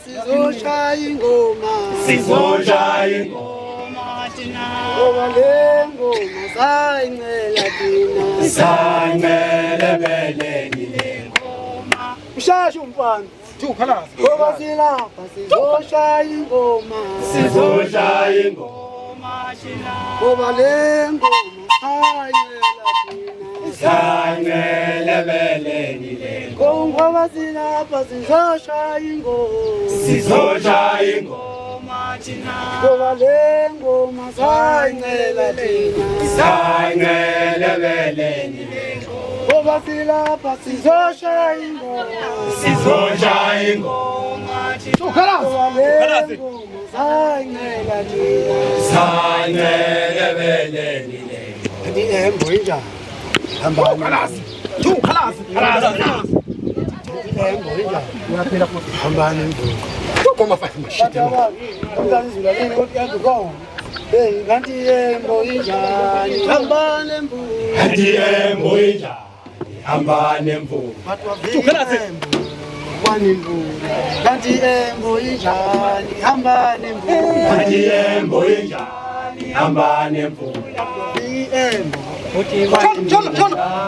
Sizoshaya ingoma, sizoshaya ingoma thina. Ngoba le ngoma sayincela thina, sayincela beleni le ngoma. Ushashe umfana. Ngoba silapha sizoshaya ingoma, sizoshaya ingoma thina. Ngoba le ngoma sayincela thina, sayincela beleni le ngoma. Ngoba silapha sizoshaya ingoma, sizoshaya ingoma thina. Ngoba le ngoma sayincela thina, sayincela beleni le ngoma. Ngoba silapha sizoshaya ingoma, sizoshaya ingoma thina. Ngoba le ngoma sayincela thina, sayincela beleni le ngoma. Kanti ihembo injani? Hambani. Ihembo injani? Uyaphila futhi. Hambani imbuzi. Koma fathi mashite. Umntana izulakeni kodwa yadukhona. Hey, kanti ihembo injani? Hambani imbuzi. kanti ihembo injani hamba nemvula. Bathi wavika ihembo kwanemvula. Kanti ihembo injani? Hamba nemvula. kanti ihembo injani hamba nemvula. Ihembo. Jolo.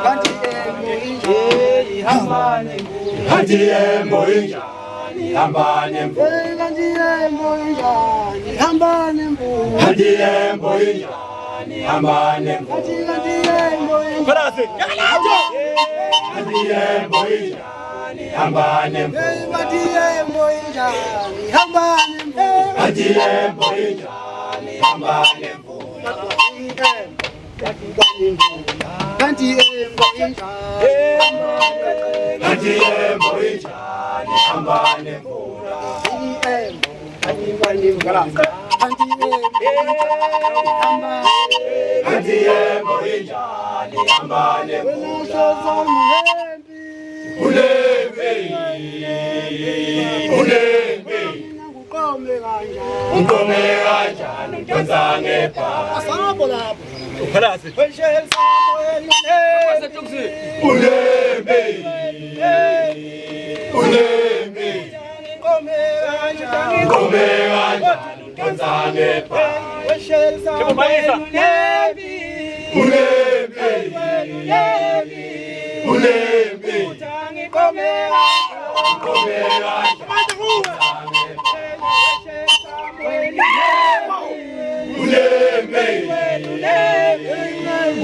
Kanti ihembo injani? Hamba nemvula. kanti ihembo injani hamba nemvula. Hey, kanti ihembo injani? Hamba nemvula. kanti ihembo injani hamba nemvula. Kanti ihembo injani? kanti ihembo injani hamba nemvula. Hey, kanti ihembo injani? Hamba nemvula. kanti ihembo injani hamba nemvula. Kanti ihembo injani? kanti ihembo injani hamba nemvula. kanti ihembo injani hamba nemvula. ulembe uqome kanjani udonsa ngebhasi. ulembe uqome kanjani udonsa ngebhasi. ulembe uqome kanjani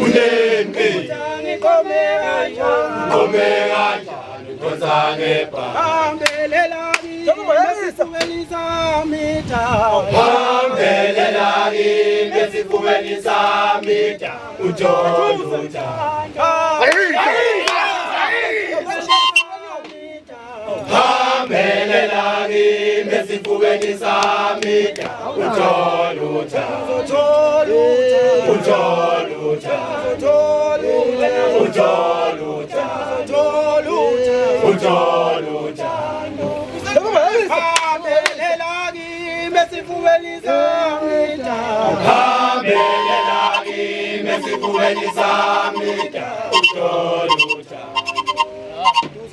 ulembe uqome kanjani udonsa ngebhasi. hambelelani besifubeni samida utoluta. hambelelani besifubeni samida utoluta. utoluta. utoluta. hambelelani besifubeni samida utoluta.